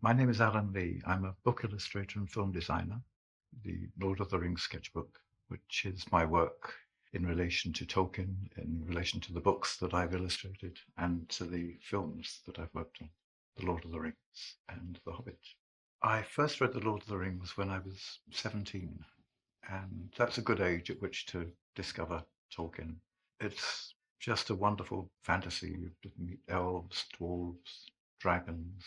My name is Alan Lee. I'm a book illustrator and film designer. The Lord of the Rings sketchbook, which is my work in relation to Tolkien, in relation to the books that I've illustrated, and to the films that I've worked on, The Lord of the Rings and The Hobbit. I first read The Lord of the Rings when I was 17, and that's a good age at which to discover Tolkien. It's just a wonderful fantasy. You meet elves, dwarves, dragons,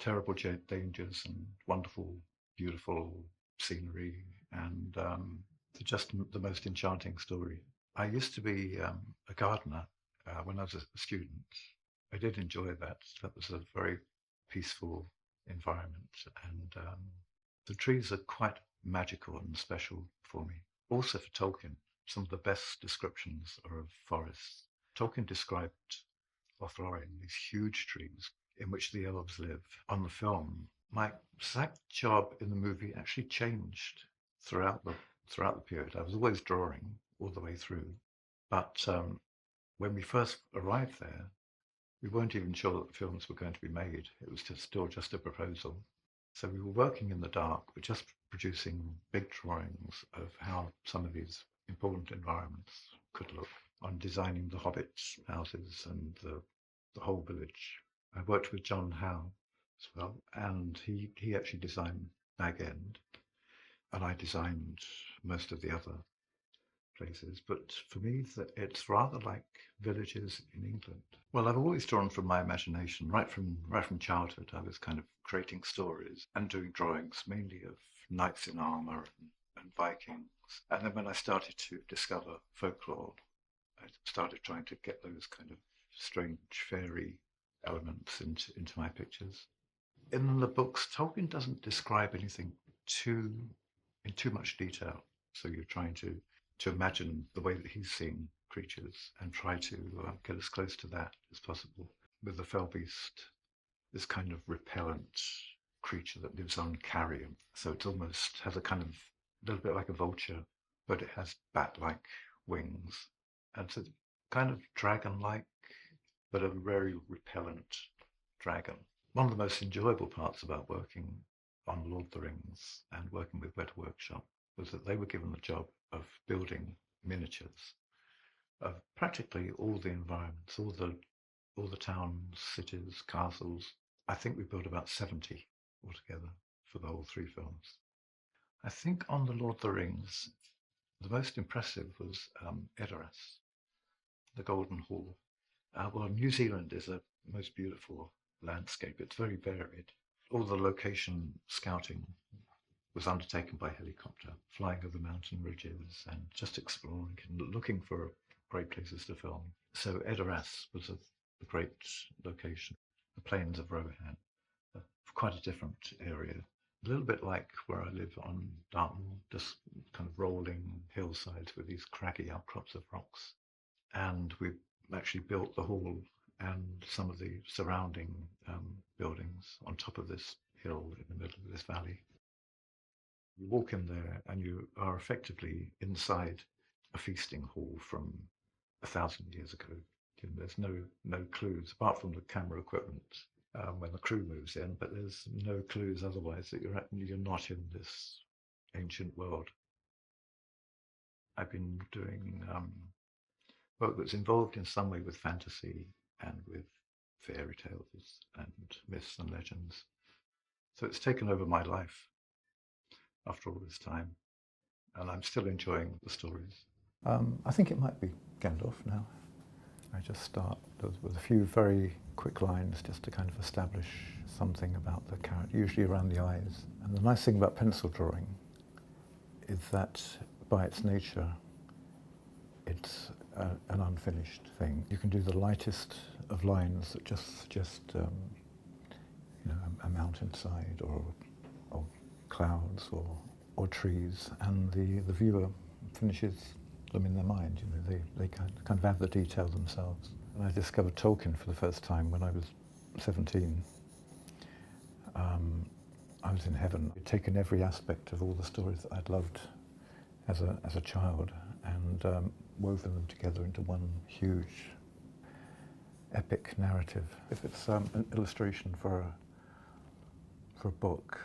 terrible dangers, and wonderful, beautiful scenery, and just the most enchanting story. I used to be a gardener when I was a student. I did enjoy that. That was a very peaceful environment, and the trees are quite magical and special for me. Also for Tolkien, some of the best descriptions are of forests. Tolkien described Lothlorien, these huge trees in which the elves live. On the film, my exact job in the movie actually changed throughout the period. I was always drawing all the way through, but when we first arrived there, we weren't even sure that the films were going to be made. It was still just a proposal. So we were working in the dark, but just producing big drawings of how some of these important environments could look, on designing the hobbits' houses and the whole village. I worked with John Howe as well, and he actually designed Bag End, and I designed most of the other places. But for me, it's rather like villages in England. Well, I've always drawn from my imagination, right from childhood. I was kind of creating stories and doing drawings, mainly of knights in armor and Vikings. And then when I started to discover folklore, I started trying to get those kind of strange fairy elements into my pictures. In the books, Tolkien doesn't describe anything too in too much detail. So you're trying to imagine the way that he's seeing creatures and try to get as close to that as possible. With the fell beast, this kind of repellent creature that lives on carrion. So it almost has a kind of a little bit like a vulture, but it has bat-like wings. And it's a kind of dragon-like, but a very repellent dragon. One of the most enjoyable parts about working on Lord of the Rings and working with Weta Workshop was that they were given the job of building miniatures of practically all the environments, all the towns, cities, castles. I think we built about 70 altogether for the whole three films. I think on the Lord of the Rings, the most impressive was Edoras, the Golden Hall. Well, New Zealand is a most beautiful landscape. It's very varied. All the location scouting was undertaken by helicopter, flying over mountain ridges and just exploring and looking for great places to film. So Edoras was a great location. The plains of Rohan, quite a different area. A little bit like where I live on Dartmoor, just kind of rolling hillsides with these craggy outcrops of rocks. And we actually built the hall and some of the surrounding buildings on top of this hill in the middle of this valley. You walk in there and you are effectively inside a feasting hall from 1,000 years ago. There's no clues apart from the camera equipment when the crew moves in, but there's no clues otherwise that you're not in this ancient world. I've been doing work that's involved in some way with fantasy and with fairy tales and myths and legends. So it's taken over my life after all this time, and I'm still enjoying the stories. I think it might be Gandalf now. I just start with a few very quick lines just to kind of establish something about the character, usually around the eyes. And the nice thing about pencil drawing is that by its nature, it's an unfinished thing. You can do the lightest of lines that just suggest a mountainside or clouds or trees, and the viewer finishes them in their mind. They kind of have the detail themselves. And I discovered Tolkien for the first time when I was 17. I was in heaven. I'd taken every aspect of all the stories that I'd loved as a child and woven them together into one huge epic narrative. If it's an illustration for for a book,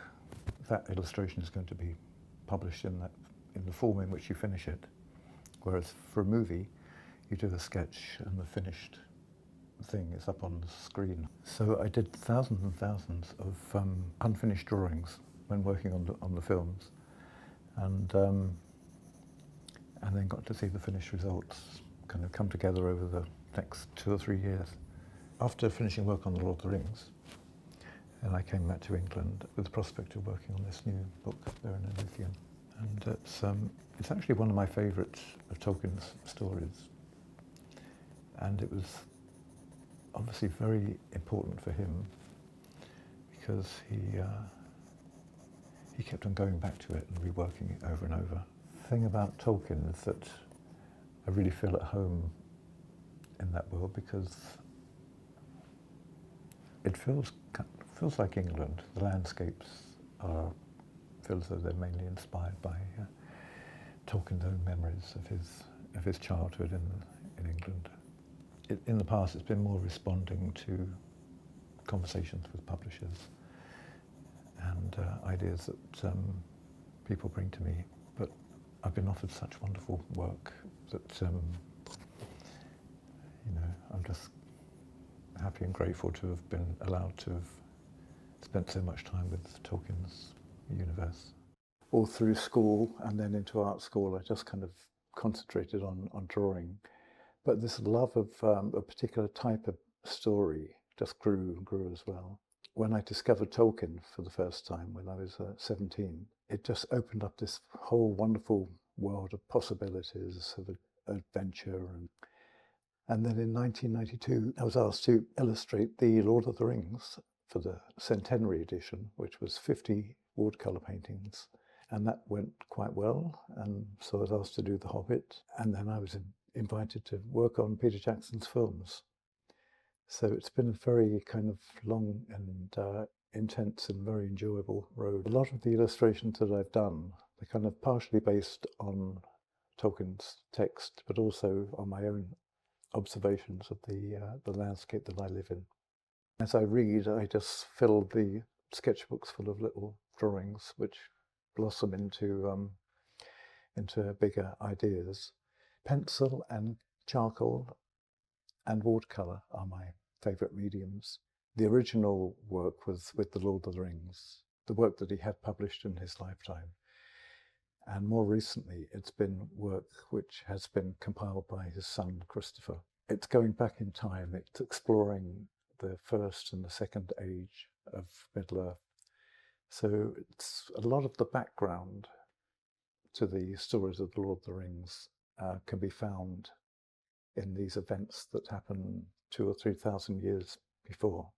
that illustration is going to be published in the form in which you finish it. Whereas for a movie, you do a sketch and the finished thing is up on the screen. So I did thousands and thousands of unfinished drawings when working on the films, and then got to see the finished results kind of come together over the next 2 or 3 years. After finishing work on The Lord of the Rings, and I came back to England with the prospect of working on this new book there in Elysium. And it's actually one of my favourite of Tolkien's stories. And it was obviously very important for him because he kept on going back to it and reworking it over and over. The thing about Tolkien is that I really feel at home in that world because it feels like England. The landscapes feel as though they're mainly inspired by Tolkien's own memories of his childhood in England. In the past, it's been more responding to conversations with publishers and ideas that people bring to me. But I've been offered such wonderful work that I'm just happy and grateful to have been allowed to have spent so much time with Tolkien's universe. All through school and then into art school, I just kind of concentrated on drawing. But this love of a particular type of story just grew and grew as well. When I discovered Tolkien for the first time when I was 17, it just opened up this whole wonderful world of possibilities of adventure. And then in 1992, I was asked to illustrate The Lord of the Rings for the centenary edition, which was 50 watercolour paintings. And that went quite well. And so I was asked to do The Hobbit. And then I was invited to work on Peter Jackson's films. So it's been a very kind of long and intense and very enjoyable road. A lot of the illustrations that I've done, they're kind of partially based on Tolkien's text, but also on my own observations of the landscape that I live in. As I read, I just fill the sketchbooks full of little drawings which blossom into bigger ideas. Pencil and charcoal and watercolour are my favourite mediums. The original work was with The Lord of the Rings, the work that he had published in his lifetime. And more recently, it's been work which has been compiled by his son, Christopher. It's going back in time. It's exploring the first and the second age of Middle-earth. So it's a lot of the background to the stories of The Lord of the Rings can be found in these events that happen 2,000 or 3,000 years before.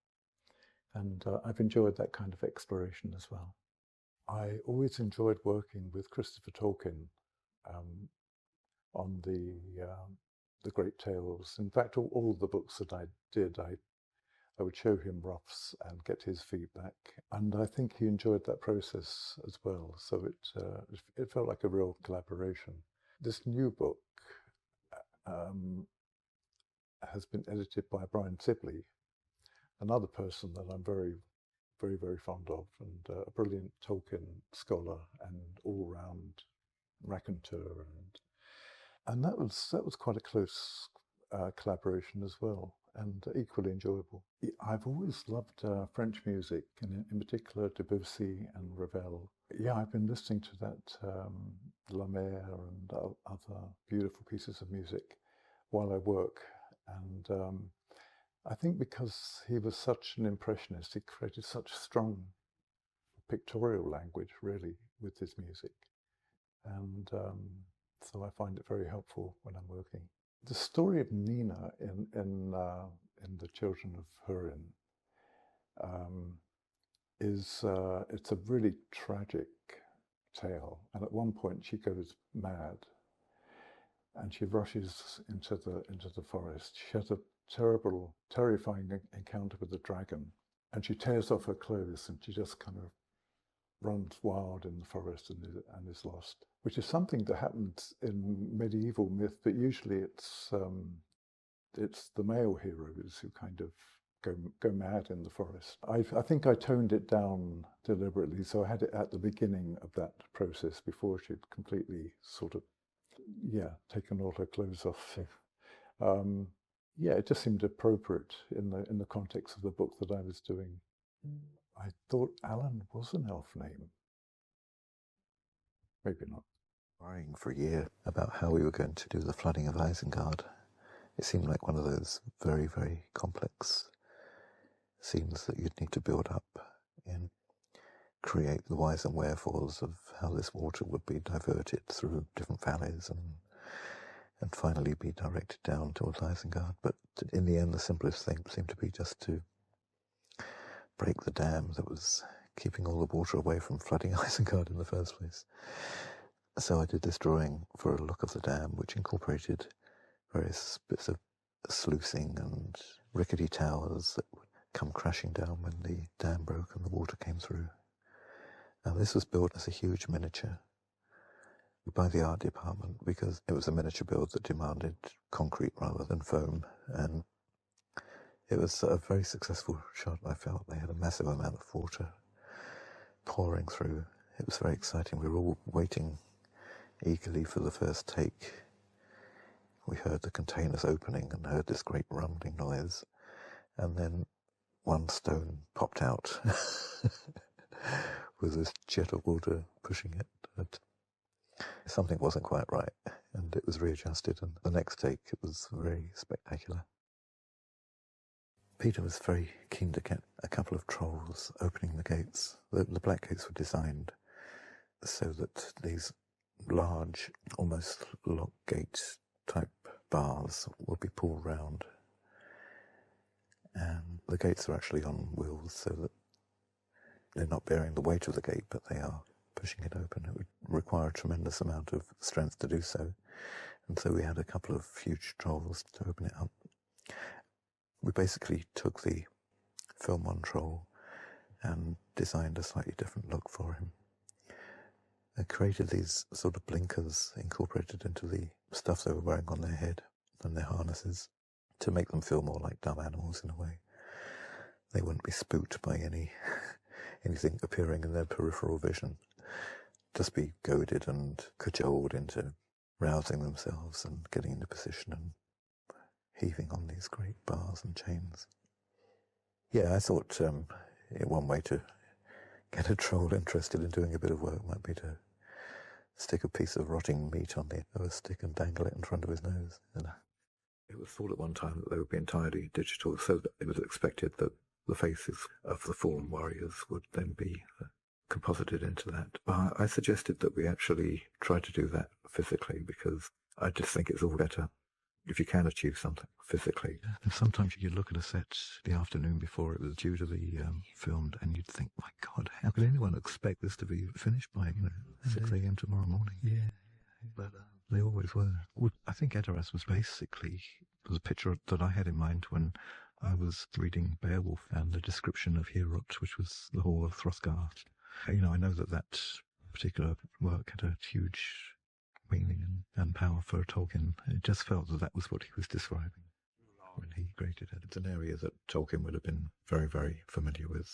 And I've enjoyed that kind of exploration as well. I always enjoyed working with Christopher Tolkien on the Great Tales. In fact, all the books that I did, I would show him roughs and get his feedback. And I think he enjoyed that process as well. So it felt like a real collaboration. This new book has been edited by Brian Sibley, another person that I'm very, very, very fond of, and a brilliant Tolkien scholar and all-round raconteur, and that was quite a close collaboration as well, and equally enjoyable. I've always loved French music, and in particular Debussy and Ravel. Yeah, I've been listening to that La Mer and other beautiful pieces of music while I work, and I think because he was such an impressionist, he created such strong pictorial language, really, with his music. And so I find it very helpful when I'm working. The story of Nina in The Children of Húrin it's a really tragic tale. And at one point she goes mad and she rushes into the forest. She has a terrible, terrifying encounter with the dragon, and she tears off her clothes and she just kind of runs wild in the forest and is lost, which is something that happens in medieval myth, but usually it's the male heroes who kind of go mad in the forest. I think I toned it down deliberately, so I had it at the beginning of that process before she'd completely sort of, taken all her clothes off. It just seemed appropriate in the context of the book that I was doing. I thought Alan was an elf name. Maybe not. Worrying for a year about how we were going to do the flooding of Isengard. It seemed like one of those very, very complex scenes that you'd need to build up and create the whys and wherefores of how this water would be diverted through different valleys and finally be directed down towards Isengard. But in the end, the simplest thing seemed to be just to break the dam that was keeping all the water away from flooding Isengard in the first place. So I did this drawing for a look of the dam, which incorporated various bits of sluicing and rickety towers that would come crashing down when the dam broke and the water came through. Now this was built as a huge miniature by the art department because it was a miniature build that demanded concrete rather than foam, and it was a very successful shot. I felt they had a massive amount of water pouring through. It was very exciting. We were all waiting eagerly for the first take. We heard the containers opening and heard this great rumbling noise, and then one stone popped out with this jet of water pushing it. But something wasn't quite right, and it was readjusted, and the next take it was very spectacular. Peter was very keen to get a couple of trolls opening the gates. The black gates were designed so that these large, almost lock gate type bars would be pulled round, and the gates are actually on wheels so that they're not bearing the weight of the gate, but they are pushing it open. It would require a tremendous amount of strength to do so, and so we had a couple of huge trolls to open it up. We basically took the film on troll and designed a slightly different look for him. I created these sort of blinkers incorporated into the stuff they were wearing on their head and their harnesses to make them feel more like dumb animals in a way. They wouldn't be spooked by anything appearing in their peripheral vision. Just be goaded and cajoled into rousing themselves and getting into position and heaving on these great bars and chains. Yeah, I thought one way to get a troll interested in doing a bit of work might be to stick a piece of rotting meat on the end of a stick and dangle it in front of his nose. And it was thought at one time that they would be entirely digital, so that it was expected that the faces of the fallen warriors would then be composited into that. I suggested that we actually try to do that physically because I just think it's all better if you can achieve something physically. And sometimes you could look at a set the afternoon before it was due to be filmed, and you'd think, my God, how could anyone expect this to be finished by 6 a.m. tomorrow morning? Yeah. But they always were. I think Edoras was basically the picture that I had in mind when I was reading Beowulf and the description of Heorot, which was the Hall of Hrothgar. I know that particular work had a huge meaning and power for Tolkien. It just felt that was what he was describing when he created it. It's an area that Tolkien would have been very, very familiar with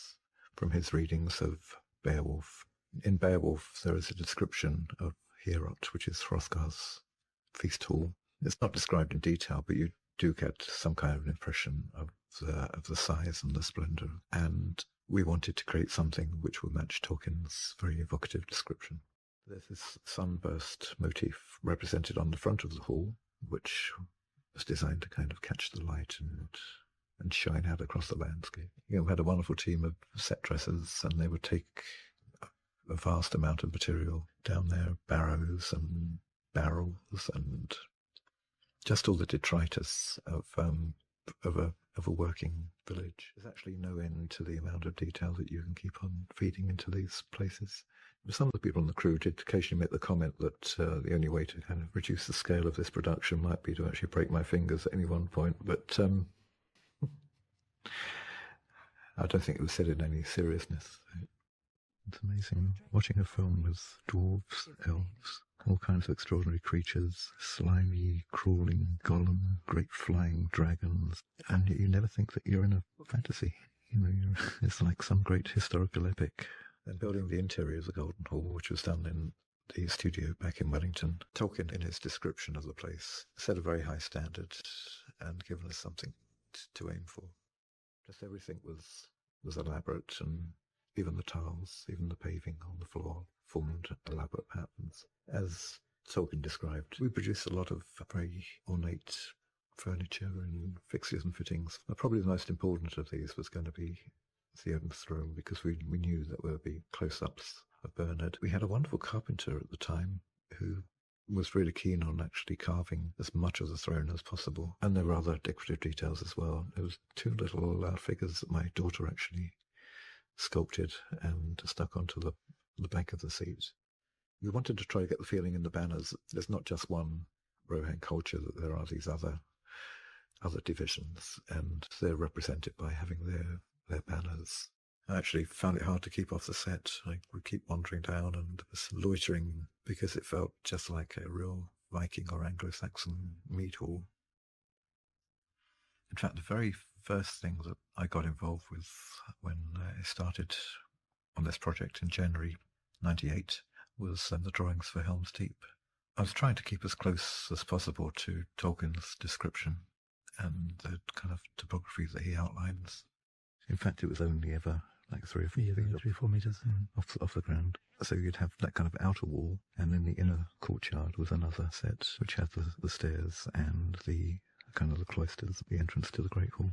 from his readings of Beowulf. In Beowulf, there is a description of Heorot, which is Hrothgar's feast hall. It's not described in detail, but you do get some kind of an impression of the size and the splendor. And we wanted to create something which would match Tolkien's very evocative description. There's this sunburst motif represented on the front of the hall, which was designed to kind of catch the light and shine out across the landscape. We had a wonderful team of set dressers, and they would take a vast amount of material down there, barrows and barrels and just all the detritus of a working village. There's actually no end to the amount of detail that you can keep on feeding into these places. Some of the people on the crew did occasionally make the comment that the only way to kind of reduce the scale of this production might be to actually break my fingers at any one point, but I don't think it was said in any seriousness. It's amazing watching a film with dwarves, elves, all kinds of extraordinary creatures, slimy, crawling golem, great flying dragons, and you never think that you're in a fantasy. You know, it's like some great historical epic. And building the interior of the Golden Hall, which was done in the studio back in Wellington, Tolkien, in his description of the place, set a very high standard and given us something to aim for. Just everything was elaborate, and even the tiles, even the paving on the floor formed elaborate patterns. As Tolkien described, we produced a lot of very ornate furniture and fixtures and fittings. But probably the most important of these was going to be Theoden's throne, because we knew that there would be close-ups of Bernard. We had a wonderful carpenter at the time who was really keen on actually carving as much of the throne as possible, and there were other decorative details as well. There was two little figures that my daughter actually sculpted and stuck onto the back of the seat. We wanted to try to get the feeling in the banners that there's not just one Rohan culture, that there are these other divisions, and they're represented by having their banners. I actually found it hard to keep off the set. I would keep wandering down and was loitering because it felt just like a real Viking or Anglo-Saxon mead hall. In fact, the very first thing that I got involved with when I started on this project in January 98 was the drawings for Helm's Deep. I was trying to keep as close as possible to Tolkien's description and the kind of topography that he outlines. In fact, it was only ever like 3 or 4 meters off the ground. So you'd have that kind of outer wall, and then the inner courtyard was another set, which had the stairs and the kind of the cloisters, the entrance to the Great Hall.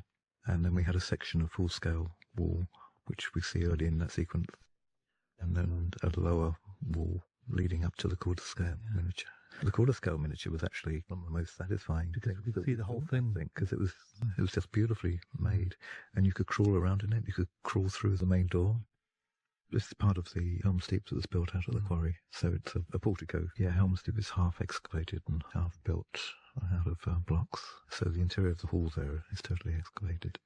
And then we had a section of full-scale wall, which we see early in that sequence, and then a lower wall leading up to the quarter-scale miniature. The quarter-scale miniature was actually one of the most satisfying because you could see the whole thing, because it was just beautifully made, and you could crawl around in it. You could crawl through the main door. This is part of the Helm's Deep that was built out of the quarry, so it's a portico. Yeah, Helm's Deep is half excavated and half built out of blocks, so the interior of the hall there is totally excavated.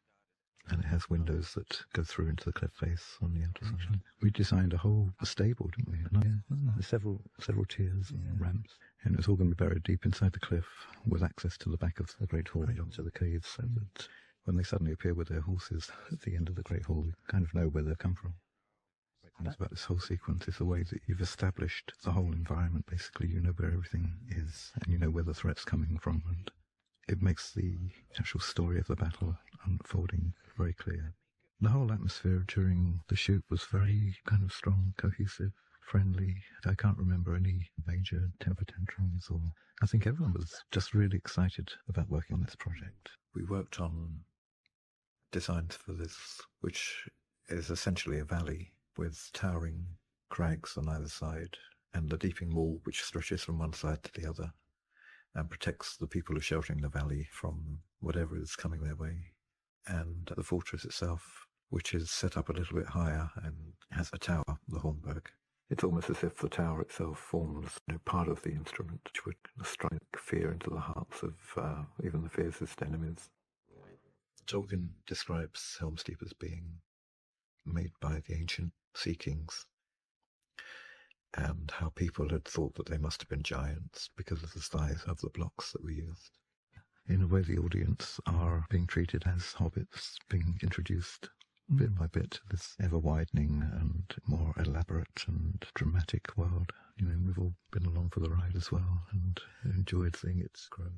And it has windows that go through into the cliff face on the outer side. We designed a whole stable, didn't we? Several tiers and ramps. And it was all going to be buried deep inside the cliff with access to the back of the Great Hall onto the caves, so that when they suddenly appear with their horses at the end of the Great Hall, we kind of know where they've come from. And it's about this whole sequence is the way that you've established the whole environment. Basically, you know where everything is, and you know where the threat's coming from, and it makes the actual story of the battle unfolding very clear. The whole atmosphere during the shoot was very kind of strong, cohesive, friendly. I can't remember any major temper tantrums, or I think everyone was just really excited about working on this project. We worked on designs for this, which is essentially a valley with towering crags on either side, and the deeping wall which stretches from one side to the other and protects the people who are sheltering the valley from whatever is coming their way. And the fortress itself, which is set up a little bit higher and has a tower, the Hornburg. It's almost as if the tower itself forms part of the instrument, which would strike fear into the hearts of even the fiercest enemies. Tolkien describes Helm's Deep as being made by the ancient sea kings, and how people had thought that they must have been giants because of the size of the blocks that were used. In a way, the audience are being treated as hobbits, being introduced bit by bit to this ever-widening and more elaborate and dramatic world. We've all been along for the ride as well and enjoyed seeing its grown